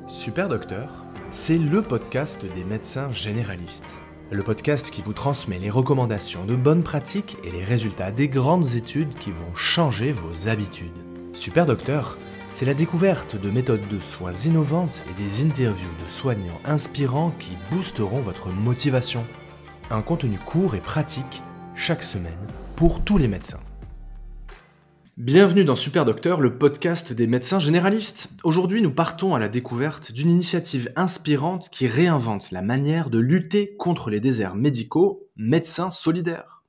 Super Docteur, c'est le podcast des médecins généralistes. Le podcast qui vous transmet les recommandations de bonnes pratiques et les résultats des grandes études qui vont changer vos habitudes. Super Docteur, c'est la découverte de méthodes de soins innovantes et des interviews de soignants inspirants qui boosteront votre motivation. Un contenu court et pratique chaque semaine pour tous les médecins. Bienvenue dans Super Docteur, le podcast des médecins généralistes. Aujourd'hui, nous partons à la découverte d'une initiative inspirante qui réinvente la manière de lutter contre les déserts médicaux, Médecins Solidaires.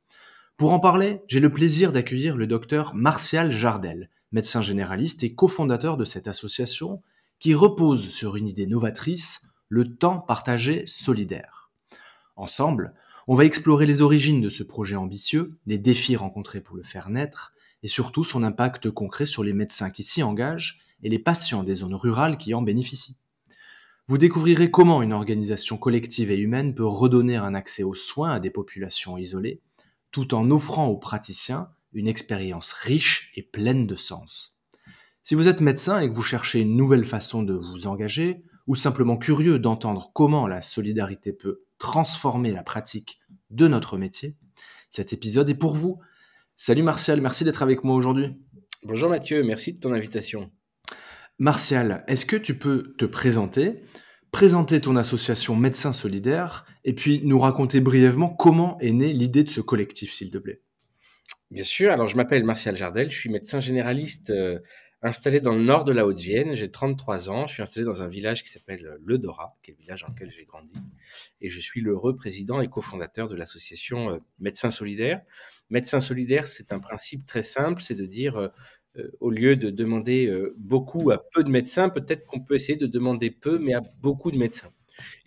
Pour en parler, j'ai le plaisir d'accueillir le docteur Martial Jardel, médecin généraliste et cofondateur de cette association qui repose sur une idée novatrice, le temps partagé solidaire. Ensemble, on va explorer les origines de ce projet ambitieux, les défis rencontrés pour le faire naître, et surtout son impact concret sur les médecins qui s'y engagent et les patients des zones rurales qui en bénéficient. Vous découvrirez comment une organisation collective et humaine peut redonner un accès aux soins à des populations isolées, tout en offrant aux praticiens une expérience riche et pleine de sens. Si vous êtes médecin et que vous cherchez une nouvelle façon de vous engager, ou simplement curieux d'entendre comment la solidarité peut transformer la pratique de notre métier, cet épisode est pour vous. Salut Martial, merci d'être avec moi aujourd'hui. Bonjour Mathieu, merci de ton invitation. Martial, est-ce que tu peux te présenter ton association Médecins Solidaires et puis nous raconter brièvement comment est née l'idée de ce collectif, s'il te plaît? Bien sûr, alors je m'appelle Martial Jardel, je suis médecin généraliste installé dans le nord de la Haute-Vienne, j'ai 33 ans, je suis installé dans un village qui s'appelle Le Dorat, qui est le village dans lequel j'ai grandi, et je suis l'heureux président et cofondateur de l'association Médecins Solidaires. Médecins Solidaires, c'est un principe très simple, c'est de dire au lieu de demander beaucoup à peu de médecins, peut-être qu'on peut essayer de demander peu, mais à beaucoup de médecins.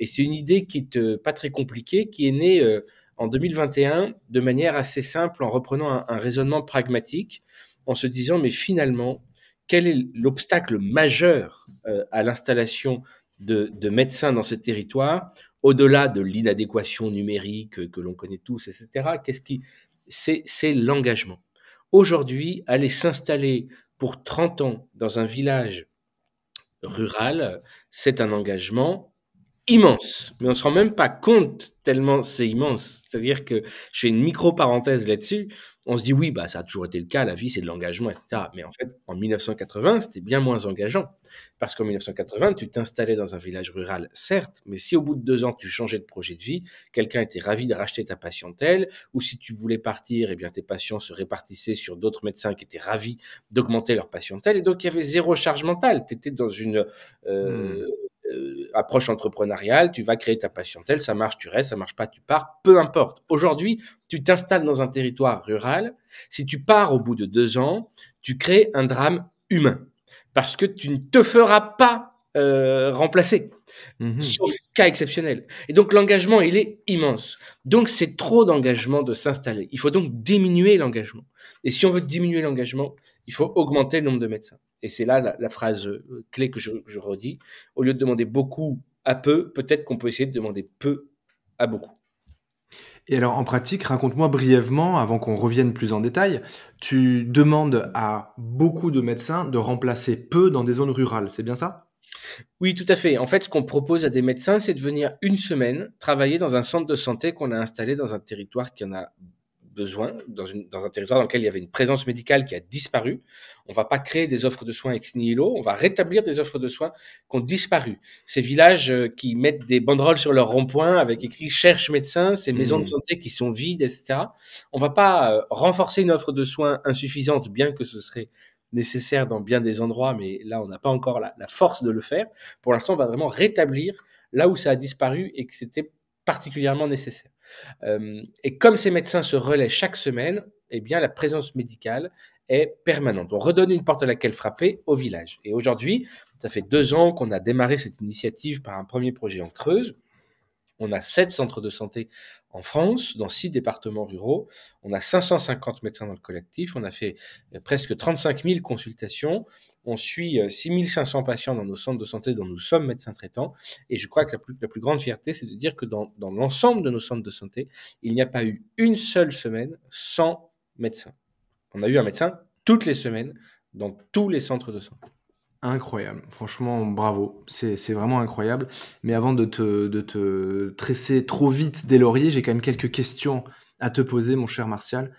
Et c'est une idée qui est pas très compliquée, qui est née en 2021 de manière assez simple, en reprenant un raisonnement pragmatique, en se disant, mais finalement, quel est l'obstacle majeur à l'installation de médecins dans ce territoire, au-delà de l'inadéquation numérique que l'on connaît tous, etc. C'est l'engagement. Aujourd'hui, aller s'installer pour 30 ans dans un village rural, c'est un engagement immense, mais on se rend même pas compte tellement c'est immense. C'est-à-dire que je fais une micro-parenthèse là-dessus. On se dit oui, bah ça a toujours été le cas, la vie c'est de l'engagement, etc. Mais en fait, en 1980, c'était bien moins engageant. Parce qu'en 1980, tu t'installais dans un village rural, certes, mais si au bout de 2 ans, tu changeais de projet de vie, quelqu'un était ravi de racheter ta patientèle, ou si tu voulais partir, eh bien tes patients se répartissaient sur d'autres médecins qui étaient ravis d'augmenter leur patientèle, et donc il y avait zéro charge mentale. Tu étais dans une approche entrepreneuriale, tu vas créer ta patientèle, ça marche, tu restes, ça marche pas, tu pars, peu importe. Aujourd'hui, tu t'installes dans un territoire rural, si tu pars au bout de 2 ans, tu crées un drame humain, parce que tu ne te feras pas remplacer, sauf cas exceptionnel. Et donc l'engagement, il est immense. Donc c'est trop d'engagement de s'installer. Il faut donc diminuer l'engagement. Et si on veut diminuer l'engagement, il faut augmenter le nombre de médecins. Et c'est là la phrase clé que je redis. Au lieu de demander beaucoup à peu, peut-être qu'on peut essayer de demander peu à beaucoup. Et alors en pratique, raconte-moi brièvement, avant qu'on revienne plus en détail, tu demandes à beaucoup de médecins de remplacer peu dans des zones rurales, c'est bien ça? Oui, tout à fait. En fait, ce qu'on propose à des médecins, c'est de venir une semaine travailler dans un centre de santé qu'on a installé dans un territoire qui en a besoin, dans un territoire dans lequel il y avait une présence médicale qui a disparu. On va pas créer des offres de soins ex nihilo, on va rétablir des offres de soins qui ont disparu. Ces villages qui mettent des banderoles sur leurs ronds-points avec écrit «Cherche médecin», ces maisons de santé qui sont vides, etc. On va pas renforcer une offre de soins insuffisante, bien que ce serait nécessaire dans bien des endroits, mais là, on n'a pas encore la force de le faire. Pour l'instant, on va vraiment rétablir là où ça a disparu et que c'était particulièrement nécessaire. Et comme ces médecins se relaient chaque semaine, eh bien, la présence médicale est permanente. On redonne une porte à laquelle frapper au village. Et aujourd'hui, ça fait 2 ans qu'on a démarré cette initiative par un premier projet en Creuse. On a 7 centres de santé en France, dans 6 départements ruraux. On a 550 médecins dans le collectif. On a fait presque 35 000 consultations. On suit 6 500 patients dans nos centres de santé dont nous sommes médecins traitants. Et je crois que la plus grande fierté, c'est de dire que dans l'ensemble de nos centres de santé, il n'y a pas eu une seule semaine sans médecin. On a eu un médecin toutes les semaines dans tous les centres de santé. Incroyable, franchement bravo, c'est vraiment incroyable. Mais avant de te tresser trop vite des lauriers, j'ai quand même quelques questions à te poser, mon cher Martial.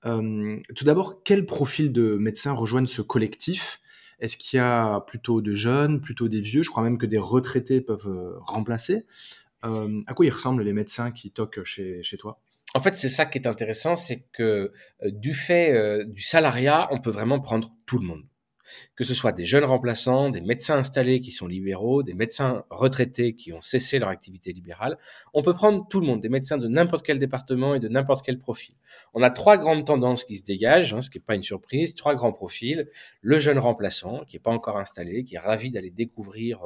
Tout d'abord, quel profil de médecins rejoignent ce collectif? Est-ce qu'il y a plutôt de jeunes, plutôt des vieux? Je crois même que des retraités peuvent, remplacer. À quoi ils ressemblent les médecins qui toquent chez toi? En fait, c'est ça qui est intéressant, c'est que, du fait, du salariat, on peut vraiment prendre tout le monde. Que ce soit des jeunes remplaçants, des médecins installés qui sont libéraux, des médecins retraités qui ont cessé leur activité libérale. On peut prendre tout le monde, des médecins de n'importe quel département et de n'importe quel profil. On a trois grandes tendances qui se dégagent, ce qui n'est pas une surprise, trois grands profils. Le jeune remplaçant, qui n'est pas encore installé, qui est ravi d'aller découvrir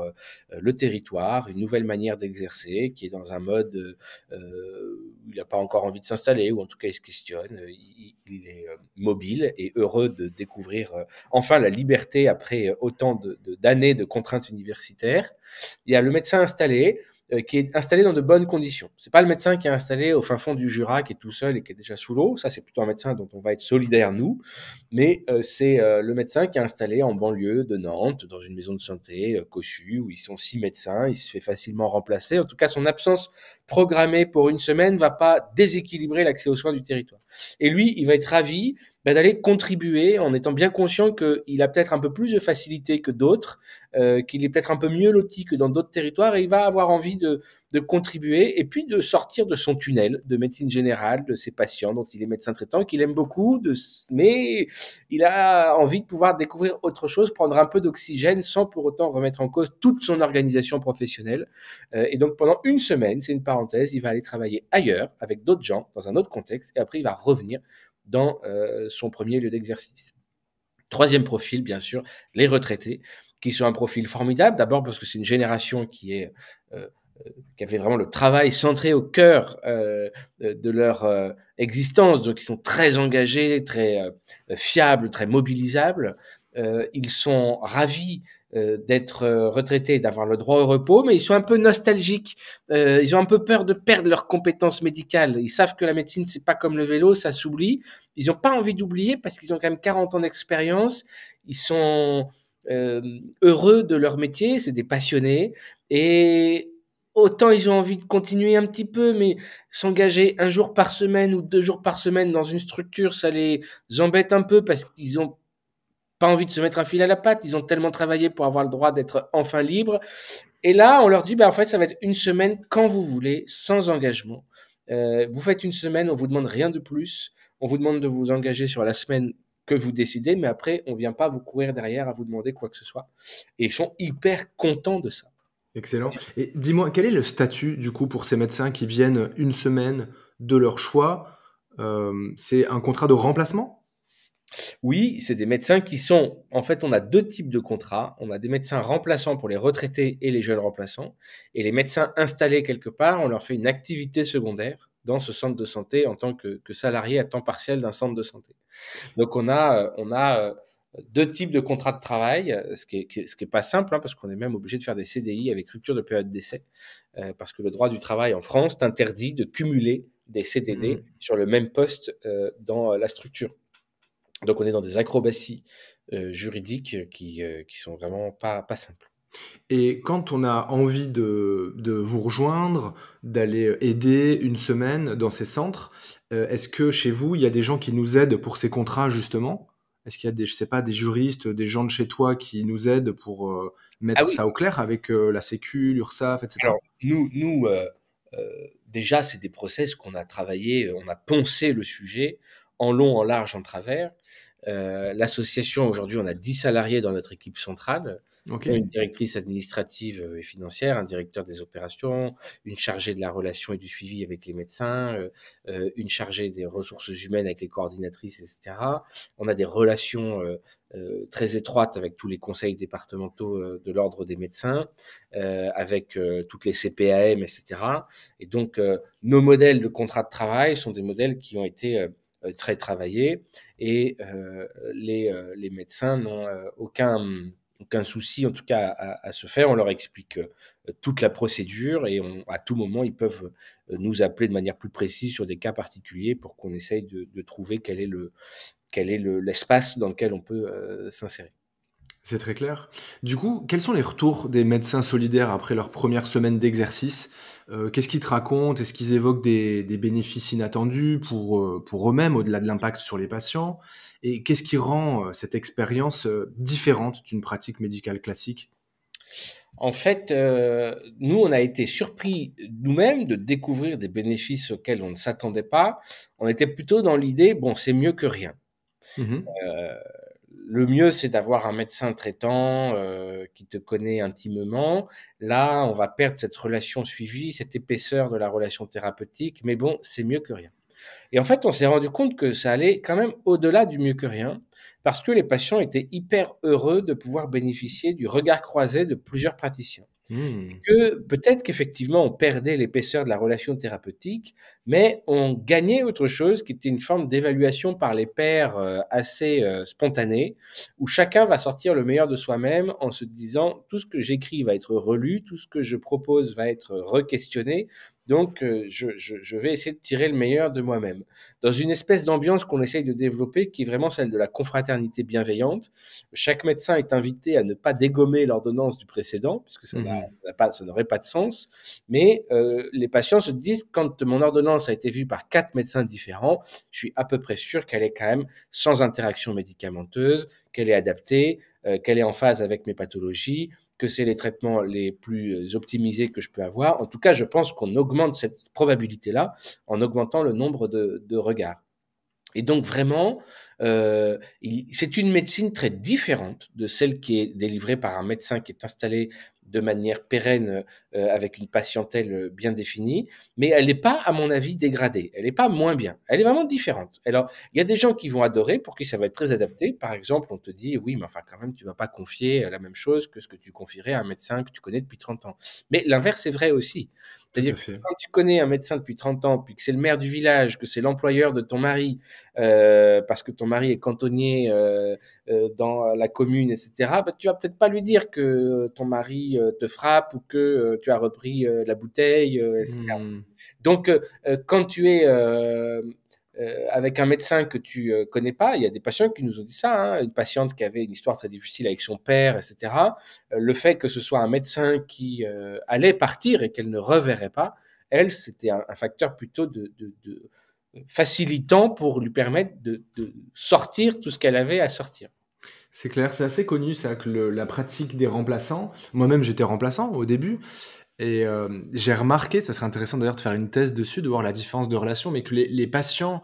le territoire, une nouvelle manière d'exercer, qui est dans un mode où il n'a pas encore envie de s'installer, ou en tout cas il se questionne, il est mobile et heureux de découvrir enfin la liberté après autant d'années de contraintes universitaires. Il y a le médecin installé, qui est installé dans de bonnes conditions. C'est pas le médecin qui est installé au fin fond du Jura, qui est tout seul et qui est déjà sous l'eau. Ça, c'est plutôt un médecin dont on va être solidaire, nous. Mais c'est le médecin qui est installé en banlieue de Nantes, dans une maison de santé cossue, où ils sont 6 médecins. Il se fait facilement remplacer. En tout cas, son absence programmée pour une semaine va pas déséquilibrer l'accès aux soins du territoire. Et lui, il va être ravi d'aller contribuer en étant bien conscient qu'il a peut-être un peu plus de facilité que d'autres, qu'il est peut-être un peu mieux loti que dans d'autres territoires, et il va avoir envie de contribuer et puis de sortir de son tunnel de médecine générale, de ses patients dont il est médecin traitant, qu'il aime beaucoup, mais il a envie de pouvoir découvrir autre chose, prendre un peu d'oxygène sans pour autant remettre en cause toute son organisation professionnelle. Et donc pendant une semaine, c'est une parenthèse, il va aller travailler ailleurs avec d'autres gens, dans un autre contexte, et après il va revenir dans son premier lieu d'exercice. Troisième profil, bien sûr, les retraités, qui sont un profil formidable. D'abord parce que c'est une génération qui avait vraiment le travail centré au cœur de leur existence. Donc, ils sont très engagés, très fiables, très mobilisables. Ils sont ravis d'être retraités, d'avoir le droit au repos, mais ils sont un peu nostalgiques. Ils ont un peu peur de perdre leurs compétences médicales. Ils savent que la médecine, c'est pas comme le vélo, ça s'oublie. Ils n'ont pas envie d'oublier parce qu'ils ont quand même 40 ans d'expérience. Ils sont heureux de leur métier, c'est des passionnés. Et autant ils ont envie de continuer un petit peu, mais s'engager un jour par semaine ou 2 jours par semaine dans une structure, ça les embête un peu parce qu'ils ont pas envie de se mettre un fil à la patte. Ils ont tellement travaillé pour avoir le droit d'être enfin libres. Et là, on leur dit, en fait, ça va être une semaine quand vous voulez, sans engagement. Vous faites une semaine, on vous demande rien de plus. On vous demande de vous engager sur la semaine que vous décidez, mais après, on vient pas vous courir derrière à vous demander quoi que ce soit. Et ils sont hyper contents de ça. Excellent. Et dis-moi, quel est le statut, du coup, pour ces médecins qui viennent une semaine de leur choix? C'est un contrat de remplacement? Oui, c'est des médecins qui sont, en fait, on a deux types de contrats. On a des médecins remplaçants pour les retraités et les jeunes remplaçants. Et les médecins installés quelque part, on leur fait une activité secondaire dans ce centre de santé en tant que salarié à temps partiel d'un centre de santé. Donc on a deux types de contrats de travail, ce qui est pas simple, parce qu'on est même obligé de faire des CDI avec rupture de période d'essai, parce que le droit du travail en France t'interdit de cumuler des CDD Mmh. sur le même poste dans la structure. Donc on est dans des acrobaties juridiques qui sont vraiment pas simples. Et quand on a envie de vous rejoindre, d'aller aider une semaine dans ces centres, est-ce que chez vous, il y a des gens qui nous aident pour ces contrats justement? Est-ce qu'il y a des, je sais pas, des juristes, des gens de chez toi qui nous aident pour, Ah mettre oui, ça au clair avec, la sécu, l'URSSAF et alors cetera? déjà c'est des process qu'on a travaillé, on a poncé le sujet en long, en large, en travers. L'association, aujourd'hui, on a 10 salariés dans notre équipe centrale, dont OK. une directrice administrative et financière, un directeur des opérations, une chargée de la relation et du suivi avec les médecins, une chargée des ressources humaines avec les coordinatrices, etc. On a des relations très étroites avec tous les conseils départementaux de l'ordre des médecins, avec toutes les CPAM, etc. Et donc, nos modèles de contrat de travail sont des modèles qui ont été très travaillés, et les médecins n'ont aucun souci, en tout cas, à se faire. On leur explique toute la procédure, et à tout moment, ils peuvent nous appeler de manière plus précise sur des cas particuliers pour qu'on essaye de trouver quel est l'espace dans lequel on peut s'insérer. C'est très clair. Du coup, quels sont les retours des médecins solidaires après leur première semaine d'exercice? Qu'est-ce qu'ils te racontent? Est-ce qu'ils évoquent des bénéfices inattendus pour eux-mêmes, au-delà de l'impact sur les patients? Et qu'est-ce qui rend, cette expérience, différente d'une pratique médicale classique? En fait, nous, on a été surpris nous-mêmes de découvrir des bénéfices auxquels on ne s'attendait pas. On était plutôt dans l'idée, bon, c'est mieux que rien. Mmh. Heu, le mieux, c'est d'avoir un médecin traitant, qui te connaît intimement. Là, on va perdre cette relation suivie, cette épaisseur de la relation thérapeutique, mais bon, c'est mieux que rien. Et en fait, on s'est rendu compte que ça allait quand même au-delà du mieux que rien, parce que les patients étaient hyper heureux de pouvoir bénéficier du regard croisé de plusieurs praticiens. Et Mmh. que peut-être qu'effectivement, on perdait l'épaisseur de la relation thérapeutique, mais on gagnait autre chose qui était une forme d'évaluation par les pairs assez spontanée, où chacun va sortir le meilleur de soi-même en se disant tout ce que j'écris va être relu, tout ce que je propose va être re-questionné, donc je vais essayer de tirer le meilleur de moi-même. Dans une espèce d'ambiance qu'on essaye de développer, qui est vraiment celle de la confraternité bienveillante, chaque médecin est invité à ne pas dégommer l'ordonnance du précédent, puisque Mmh. ça n'aurait pas de sens. Mais les patients se disent, quand mon ordonnance a été vue par 4 médecins différents, je suis à peu près sûr qu'elle est quand même sans interaction médicamenteuse, qu'elle est adaptée, qu'elle est en phase avec mes pathologies, que c'est les traitements les plus optimisés que je peux avoir. En tout cas, je pense qu'on augmente cette probabilité-là en augmentant le nombre de regards. Et donc vraiment, c'est une médecine très différente de celle qui est délivrée par un médecin qui est installé de manière pérenne, avec une patientèle, bien définie, mais elle n'est pas, à mon avis, dégradée. Elle n'est pas moins bien. Elle est vraiment différente. Alors, il y a des gens qui vont adorer, pour qui ça va être très adapté. Par exemple, on te dit: «Oui, mais enfin, quand même, tu vas pas confier, la même chose que ce que tu confierais à un médecin que tu connais depuis 30 ans». Mais l'inverse est vrai aussi. Tout C'est-à-dire à que fait. quand tu connais un médecin depuis 30 ans, puis que c'est le maire du village, que c'est l'employeur de ton mari, parce que ton mari est cantonnier dans la commune, etc., bah, tu vas peut-être pas lui dire que ton mari te frappe ou que tu as repris la bouteille, etc. Mmh. Donc, quand tu es avec un médecin que tu connais pas, il y a des patients qui nous ont dit ça, hein, une patiente qui avait une histoire très difficile avec son père, etc. Le fait que ce soit un médecin qui allait partir et qu'elle ne reverrait pas, elle, c'était un facteur plutôt de facilitant pour lui permettre de sortir tout ce qu'elle avait à sortir. C'est clair, c'est assez connu ça que la pratique des remplaçants. Moi-même, j'étais remplaçant au début et j'ai remarqué, ça serait intéressant d'ailleurs de faire une thèse dessus, de voir la différence de relation, mais que les patients,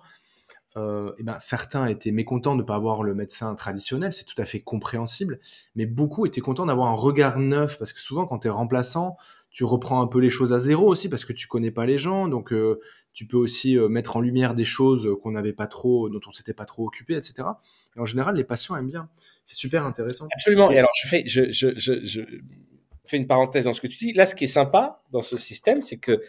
et ben, certains étaient mécontents de ne pas avoir le médecin traditionnel, c'est tout à fait compréhensible, mais beaucoup étaient contents d'avoir un regard neuf parce que souvent quand tu es remplaçant, tu reprends un peu les choses à zéro aussi parce que tu connais pas les gens, donc tu peux aussi, mettre en lumière des choses, qu'on n'avait pas trop dont on s'était pas trop occupé et cetera et en général, les patients aiment bien. C'est super intéressant Absolument. Et et alors, je fais une parenthèse dans ce que tu dis. Là, ce qui est sympa dans ce système, c'est que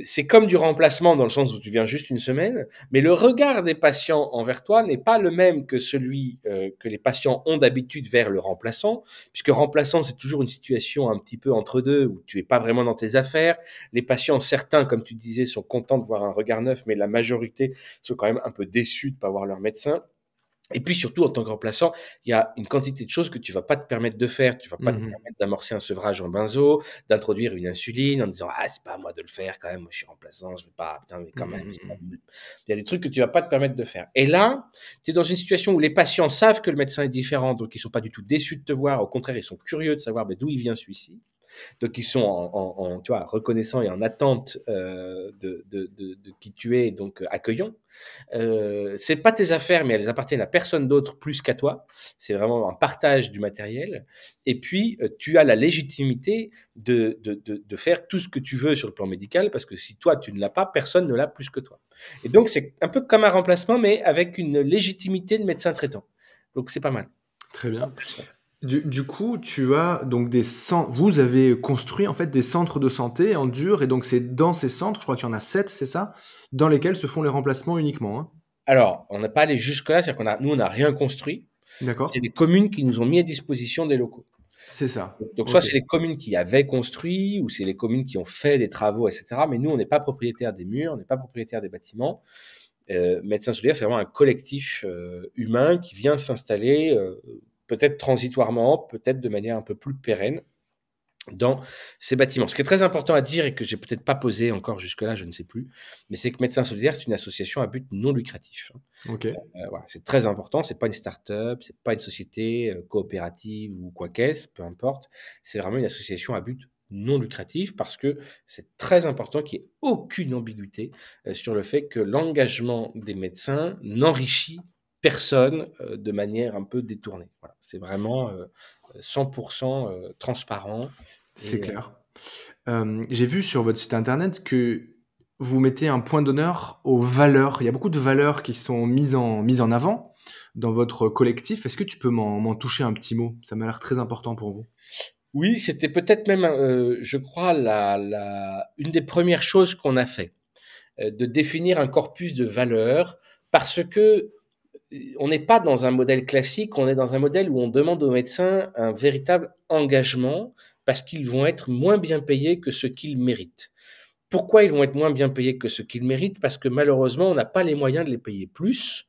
c'est comme du remplacement dans le sens où tu viens juste une semaine, mais le regard des patients envers toi n'est pas le même que celui que les patients ont d'habitude vers le remplaçant, puisque remplaçant, c'est toujours une situation un petit peu entre deux où tu es pas vraiment dans tes affaires. Les patients, certains, comme tu disais, sont contents de voir un regard neuf, mais la majorité sont quand même un peu déçus de pas voir leur médecin. Et puis surtout, en tant que remplaçant, il y a une quantité de choses que tu vas pas te permettre de faire. Tu vas pas te mmh. permettre d'amorcer un sevrage en benzo, d'introduire une insuline en disant: «Ah, c'est pas à moi de le faire quand même, moi je suis remplaçant, je veux pas, putain, mais quand Mmh même, mh, c'est pas mmh. cool». Il y a des trucs que tu vas pas te permettre de faire. Et là, tu es dans une situation où les patients savent que le médecin est différent, donc ils sont pas du tout déçus de te voir. Au contraire, ils sont curieux de savoir, d'où il vient celui-ci. Donc ils sont tu vois, reconnaissants et en attente de qui tu es, donc accueillants. C'est pas tes affaires, mais elles appartiennent à personne d'autre plus qu'à toi. C'est vraiment un partage du matériel. Et puis, tu as la légitimité de faire tout ce que tu veux sur le plan médical, parce que si toi tu ne l'as pas, personne ne l'a plus que toi. Et donc c'est un peu comme un remplacement, mais avec une légitimité de médecin traitant. Donc c'est pas mal. Très bien. Du coup, tu as donc vous avez construit en fait des centres de santé en dur et donc c'est dans ces centres, je crois qu'il y en a 7, c'est ça? Dans lesquels se font les remplacements uniquement, hein? Alors, on n'est pas allé jusque-là, c'est-à-dire nous, on n'a rien construit. C'est D'accord? les communes qui nous ont mis à disposition des locaux. C'est ça. Donc soit OK. c'est les communes qui avaient construit, ou c'est les communes qui ont fait des travaux, et cetera. Mais nous, on n'est pas propriétaire des murs, on n'est pas propriétaire des bâtiments. Médecins solidaires, c'est vraiment un collectif humain qui vient s'installer. peut-être transitoirement, peut-être de manière un peu plus pérenne dans ces bâtiments. Ce qui est très important à dire et que j'ai peut-être pas posé encore jusque-là, je ne sais plus, mais c'est que Médecins Solidaires, c'est une association à but non lucratif. Ok. Voilà, c'est très important. C'est pas une start-up, c'est pas une société coopérative ou quoi qu'est-ce, peu importe. C'est vraiment une association à but non lucratif parce que c'est très important qu'il n'y ait aucune ambiguïté sur le fait que l'engagement des médecins n'enrichit personne de manière un peu détournée. Voilà, c'est vraiment 100% transparent. C'est clair. J'ai vu sur votre site internet que vous mettez un point d'honneur aux valeurs. Il y a beaucoup de valeurs qui sont mises en avant dans votre collectif. Est-ce que tu peux m'en toucher un petit mot? Ça m'a l'air très important pour vous. Oui, c'était peut-être même, je crois, une des premières choses qu'on a fait, de définir un corpus de valeurs, parce que on n'est pas dans un modèle classique, on est dans un modèle où on demande aux médecins un véritable engagement, parce qu'ils vont être moins bien payés que ce qu'ils méritent. Pourquoi ils vont être moins bien payés que ce qu'ils méritent? Parce que malheureusement, on n'a pas les moyens de les payer plus.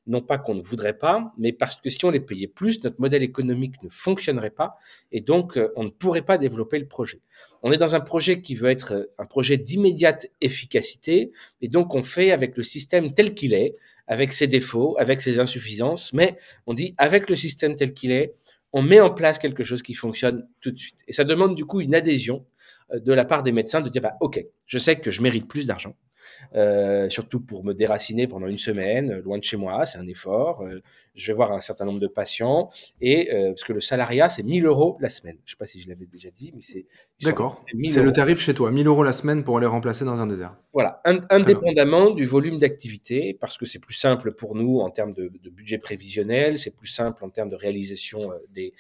Non pas qu'on ne voudrait pas, mais parce que si on les payait plus, notre modèle économique ne fonctionnerait pas et donc on ne pourrait pas développer le projet. On est dans un projet qui veut être un projet d'immédiate efficacité et donc on fait avec le système tel qu'il est, avec ses défauts, avec ses insuffisances, mais on dit avec le système tel qu'il est, on met en place quelque chose qui fonctionne tout de suite. Et ça demande du coup une adhésion de la part des médecins de dire bah ok, je sais que je mérite plus d'argent, surtout pour me déraciner pendant une semaine, loin de chez moi, c'est un effort. Je vais voir un certain nombre de patients et parce que le salariat c'est 1 000 € la semaine. Je sais pas si je l'avais déjà dit, mais c'est D'accord. 1 C'est 000 le €. tarif chez toi, 1 000 € la semaine pour aller remplacer dans un désert. Voilà, Très bien. indépendamment du volume d'activité, parce que c'est plus simple pour nous en termes de budget prévisionnel, c'est plus simple en termes de réalisation des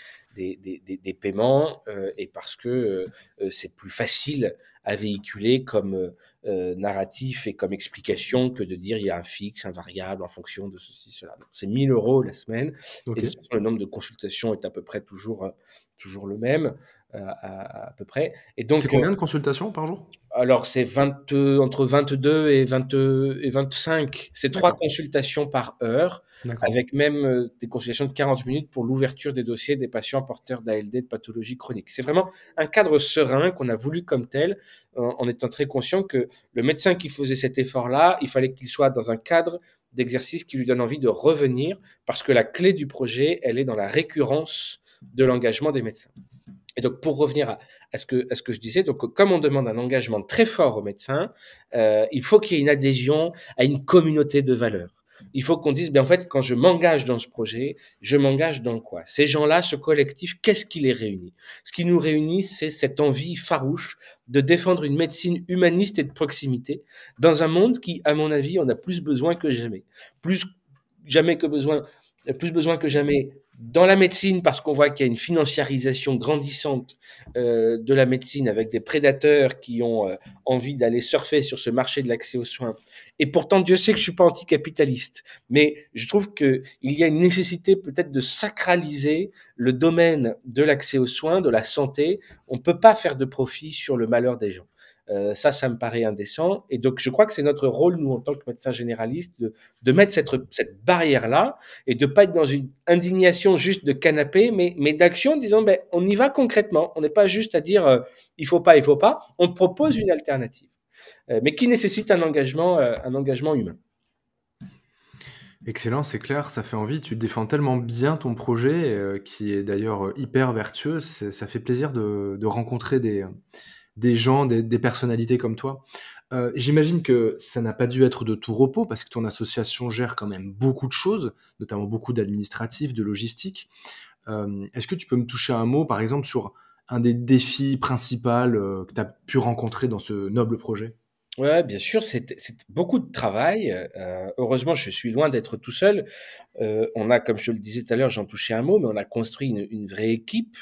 paiements, et parce que c'est plus facile à véhiculer comme narratif et comme explication que de dire il y a un fixe, un variable en fonction de ceci, cela. Donc, c'est 1 000 € la semaine, Ok. et de toute façon, le nombre de consultations est à peu près toujours le même, à peu près. Et C'est donc, combien de consultations par jour? alors, c'est entre 22 et 25. C'est 3 D'accord. consultations par heure, D'accord. avec même des consultations de 40 minutes pour l'ouverture des dossiers des patients porteurs d'ALD, de pathologie chronique. C'est vraiment un cadre serein qu'on a voulu comme tel, en étant très conscient que le médecin qui faisait cet effort-là, il fallait qu'il soit dans un cadre d'exercice qui lui donne envie de revenir, parce que la clé du projet, elle est dans la récurrence de l'engagement des médecins. Et donc, pour revenir à ce que je disais, donc, comme on demande un engagement très fort aux médecins, il faut qu'il y ait une adhésion à une communauté de valeurs. Il faut qu'on dise, bien, en fait, quand je m'engage dans ce projet, je m'engage dans quoi? Ces gens-là, ce collectif, qu'est-ce qui les réunit? Ce qui nous réunit, c'est cette envie farouche de défendre une médecine humaniste et de proximité dans un monde qui, à mon avis, en a plus besoin que jamais. Plus jamais que besoin, plus besoin que jamais dans la médecine, parce qu'on voit qu'il y a une financiarisation grandissante de la médecine avec des prédateurs qui ont envie d'aller surfer sur ce marché de l'accès aux soins. Et pourtant, Dieu sait que je suis pas anticapitaliste, mais je trouve qu'il y a une nécessité peut-être de sacraliser le domaine de l'accès aux soins, de la santé. On peut pas faire de profit sur le malheur des gens. Ça me paraît indécent. Et donc, je crois que c'est notre rôle, nous, en tant que médecins généralistes, de mettre cette barrière-là et de pas être dans une indignation juste de canapé, mais d'action, en disant, ben, on y va concrètement. On n'est pas juste à dire, il faut pas, il faut pas. On propose une alternative, mais qui nécessite un engagement humain. Excellent, c'est clair, ça fait envie. Tu défends tellement bien ton projet, qui est d'ailleurs hyper vertueux. Ça fait plaisir de rencontrer des gens, des personnalités comme toi. J'imagine que ça n'a pas dû être de tout repos parce que ton association gère quand même beaucoup de choses, notamment beaucoup d'administratifs, de logistique. Est-ce que tu peux me toucher un mot, par exemple, sur un des défis principaux que tu as pu rencontrer dans ce noble projet? Ouais, bien sûr, c'est beaucoup de travail. Heureusement, je suis loin d'être tout seul. On a, comme je le disais tout à l'heure, j'en touchais un mot, mais on a construit une vraie équipe.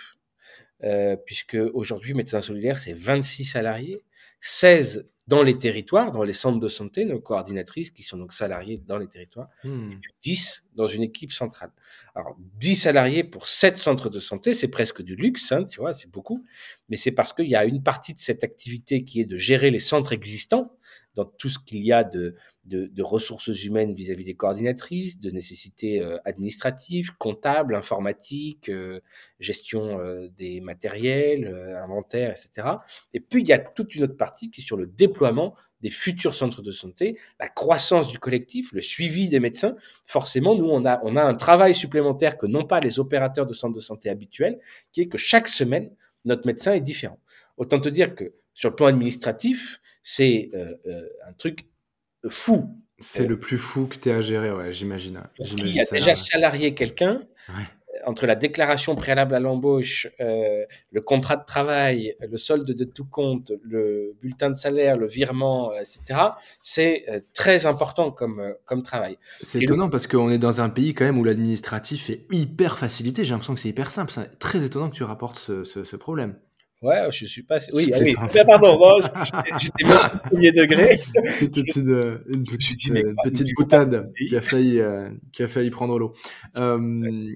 Puisque aujourd'hui, Médecins Solidaires, c'est 26 salariés, 16 dans les territoires, dans les centres de santé, nos coordinatrices qui sont donc salariées dans les territoires, et Mmh. puis 10 dans une équipe centrale. Alors, 10 salariés pour 7 centres de santé, c'est presque du luxe, hein, tu vois, c'est beaucoup, mais c'est parce qu'il y a une partie de cette activité qui est de gérer les centres existants, dans tout ce qu'il y a de ressources humaines vis-à-vis des coordinatrices, de nécessités administratives, comptables, informatiques, gestion des matériels, inventaire, etc. Et puis, il y a toute une autre partie qui est sur le déploiement des futurs centres de santé, la croissance du collectif, le suivi des médecins. Forcément, nous, on a un travail supplémentaire que n'ont pas les opérateurs de centres de santé habituels, qui est que chaque semaine, notre médecin est différent. Autant te dire que sur le plan administratif, c'est un truc fou. C'est le plus fou que tu as à gérer, ouais, j'imagine. Pour qui a déjà salarié quelqu'un, ouais. Entre la déclaration préalable à l'embauche, le contrat de travail, le solde de tout compte, le bulletin de salaire, le virement, etc., c'est très important comme travail. C'est étonnant parce qu'on est dans un pays quand même où l'administratif est hyper facilité. J'ai l'impression que c'est hyper simple. C'est très étonnant que tu rapportes ce problème. Ouais, je suis pas. Oui, pardon, moi, j'étais mis sur le premier degré. C'était une petite boutade qui a failli prendre l'eau.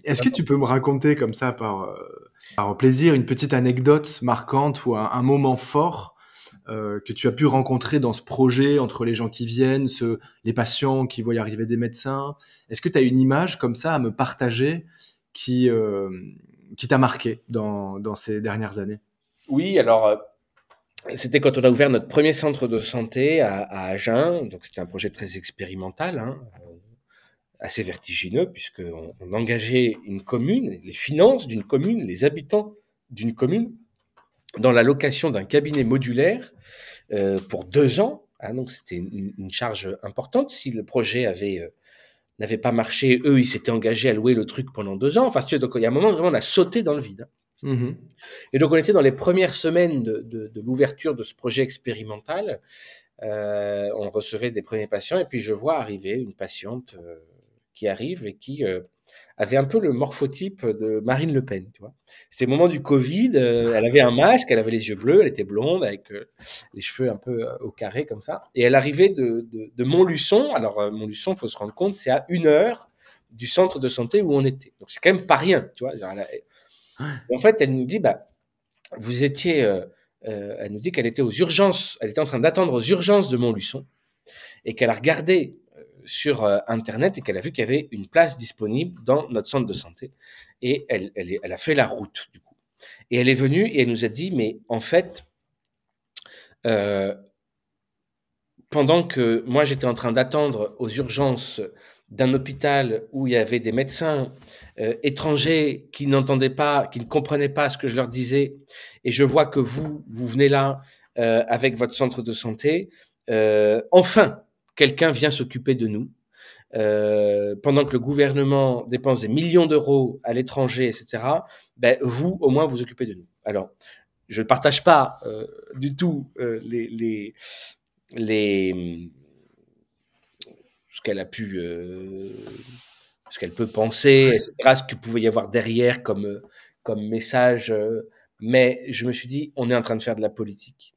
Est-ce que tu peux me raconter comme ça par plaisir une petite anecdote marquante ou un moment fort que tu as pu rencontrer dans ce projet entre les gens qui viennent, les patients qui voient arriver des médecins? Est-ce que tu as une image comme ça à me partager qui t'a marqué dans ces dernières années? Oui, alors c'était quand on a ouvert notre premier centre de santé à Agen, donc c'était un projet très expérimental, assez vertigineux, puisqu'on engageait une commune, les finances d'une commune, les habitants d'une commune, dans la location d'un cabinet modulaire pour 2 ans. Donc c'était une charge importante. Si le projet n'avait pas marché, eux, ils s'étaient engagés à louer le truc pendant 2 ans. Enfin, donc il y a un moment, vraiment, on a sauté dans le vide. Mmh. Et donc, on était dans les premières semaines de l'ouverture de ce projet expérimental. On recevait des premiers patients et puis je vois arriver une patiente qui arrive et qui avait un peu le morphotype de Marine Le Pen, tu vois. C'était le moment du Covid, elle avait un masque, elle avait les yeux bleus, elle était blonde avec les cheveux un peu au carré comme ça. Et elle arrivait de Montluçon. Alors, Montluçon, faut se rendre compte, c'est à 1 heure du centre de santé où on était. Donc, c'est quand même pas rien, tu vois. Et en fait, elle nous dit, vous étiez, elle nous dit qu'elle était aux urgences, elle était en train d'attendre aux urgences de Montluçon et qu'elle a regardé sur Internet et qu'elle a vu qu'il y avait une place disponible dans notre centre de santé. Et elle a fait la route, du coup. Et elle est venue et elle nous a dit, mais en fait, pendant que moi j'étais en train d'attendre aux urgences d'un hôpital où il y avait des médecins étrangers qui n'entendaient pas, qui ne comprenaient pas ce que je leur disais, et je vois que vous venez là avec votre centre de santé, enfin, quelqu'un vient s'occuper de nous, pendant que le gouvernement dépense des millions d'euros à l'étranger, etc., vous, au moins, vous occupez de nous. Alors, je ne partage pas du tout ce qu'elle a pu, ce qu'elle peut penser, etc., ce qu'il pouvait y avoir derrière comme message. Mais je me suis dit, on est en train de faire de la politique.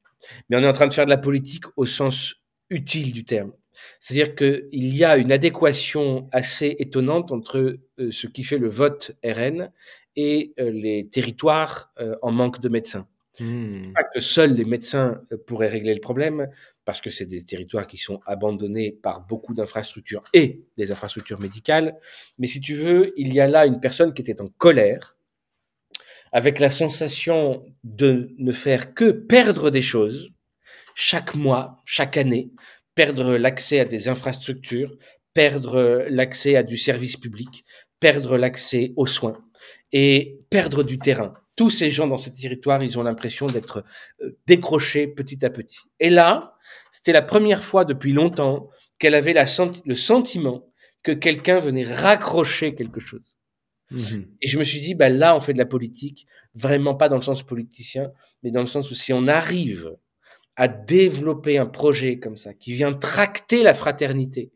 Mais on est en train de faire de la politique au sens utile du terme. C'est-à-dire qu'il y a une adéquation assez étonnante entre ce qui fait le vote RN et les territoires en manque de médecins. Pas que seuls les médecins pourraient régler le problème, parce que c'est des territoires qui sont abandonnés par beaucoup d'infrastructures et des infrastructures médicales. Mais si tu veux, il y a là une personne qui était en colère, avec la sensation de ne faire que perdre des choses chaque mois, chaque année, perdre l'accès à des infrastructures, perdre l'accès à du service public, perdre l'accès aux soins et perdre du terrain. Tous ces gens dans ces territoires, ils ont l'impression d'être décrochés petit à petit. Et là, c'était la première fois depuis longtemps qu'elle avait le sentiment que quelqu'un venait raccrocher quelque chose. Et je me suis dit, là, on fait de la politique, vraiment pas dans le sens politicien, mais dans le sens où si on arrive à développer un projet comme ça, qui vient tracter la fraternité,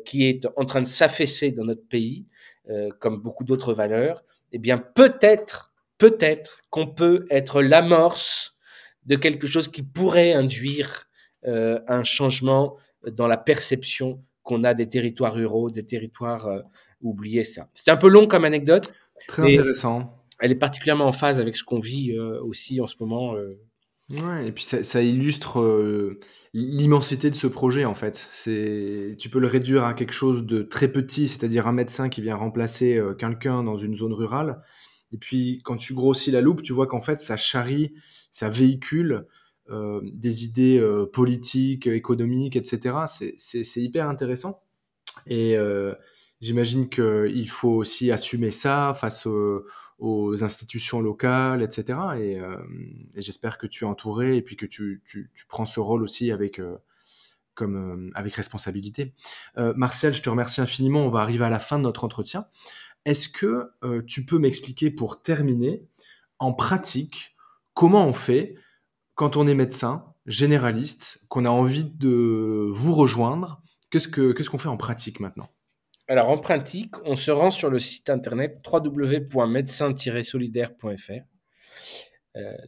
qui est en train de s'affaisser dans notre pays, comme beaucoup d'autres valeurs, eh bien, peut-être qu'on peut être l'amorce de quelque chose qui pourrait induire un changement dans la perception qu'on a des territoires ruraux, des territoires oubliés. C'est un peu long comme anecdote. Très intéressant. Elle est particulièrement en phase avec ce qu'on vit aussi en ce moment Ouais, et puis ça illustre, l'immensité de ce projet, en fait. Tu peux le réduire à quelque chose de très petit, c'est-à-dire un médecin qui vient remplacer, quelqu'un dans une zone rurale. Et puis quand tu grossis la loupe, tu vois qu'en fait ça charrie, ça véhicule, des idées, politiques, économiques et cetera. C'est hyper intéressant et j'imagine qu'il faut aussi assumer ça face aux institutions locales et cetera et j'espère que tu es entouré et puis que tu prends ce rôle aussi avec, avec responsabilité. Martial, je te remercie infiniment, on va arriver à la fin de notre entretien. Est-ce que, tu peux m'expliquer pour terminer, en pratique, comment on fait quand on est médecin généraliste, qu'on a envie de vous rejoindre? Qu'est-ce qu'on fait en pratique maintenant? Alors, en pratique, on se rend sur le site internet www.médecin-solidaire.fr.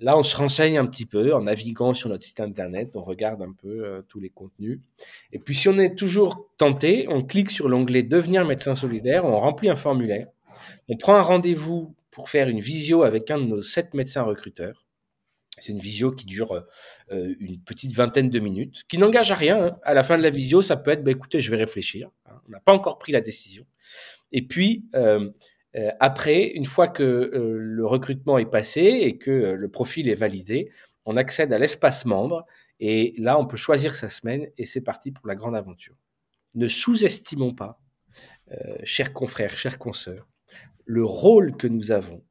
Là, on se renseigne un petit peu en naviguant sur notre site internet, on regarde un peu tous les contenus. Et puis, si on est toujours tenté, on clique sur l'onglet Devenir médecin solidaire, on remplit un formulaire, on prend un rendez-vous pour faire une visio avec un de nos 7 médecins recruteurs. C'est une visio qui dure une petite vingtaine de minutes, qui n'engage à rien, hein. À la fin de la visio, ça peut être, bah, écoutez, je vais réfléchir. Hein. On n'a pas encore pris la décision. Et puis, après, une fois que le recrutement est passé et que le profil est validé, on accède à l'espace membre et là, on peut choisir sa semaine et c'est parti pour la grande aventure. Ne sous-estimons pas, chers confrères, chers consoeurs, le rôle que nous avons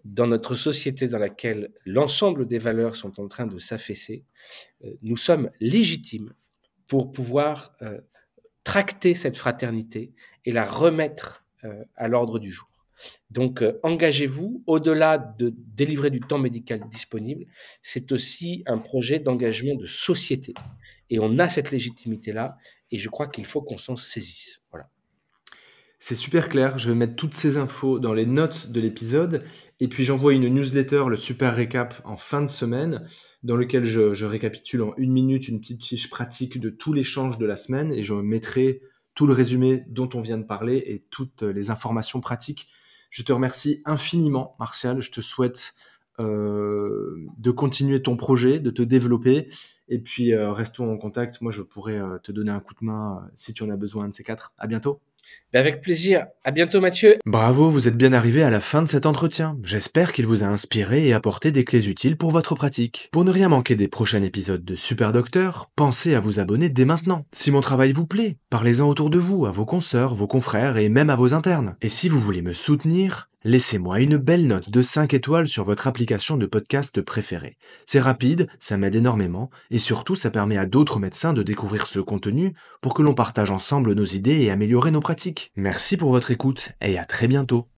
dans notre société dans laquelle l'ensemble des valeurs sont en train de s'affaisser. Nous sommes légitimes pour pouvoir tracter cette fraternité et la remettre à l'ordre du jour. Donc, engagez-vous. Au-delà de délivrer du temps médical disponible, c'est aussi un projet d'engagement de société. Et on a cette légitimité-là, et je crois qu'il faut qu'on s'en saisisse. Voilà. C'est super clair, je vais mettre toutes ces infos dans les notes de l'épisode et puis j'envoie une newsletter, le super récap, en fin de semaine dans lequel je récapitule en 1 minute une petite fiche pratique de tout l'échange de la semaine et je mettrai tout le résumé dont on vient de parler et toutes les informations pratiques. Je te remercie infiniment, Martial. Je te souhaite de continuer ton projet, de te développer et puis restons en contact. Moi, je pourrais te donner un coup de main si tu en as besoin, un de ces quatre. À bientôt. Ben avec plaisir. À bientôt, Mathieu. Bravo, vous êtes bien arrivé à la fin de cet entretien. J'espère qu'il vous a inspiré et apporté des clés utiles pour votre pratique. Pour ne rien manquer des prochains épisodes de Super Docteur, pensez à vous abonner dès maintenant. Si mon travail vous plaît, parlez-en autour de vous, à vos consoeurs, vos confrères et même à vos internes. Et si vous voulez me soutenir, laissez-moi une belle note de 5 étoiles sur votre application de podcast préférée. C'est rapide, ça m'aide énormément, et surtout ça permet à d'autres médecins de découvrir ce contenu pour que l'on partage ensemble nos idées et améliorer nos pratiques. Merci pour votre écoute, et à très bientôt.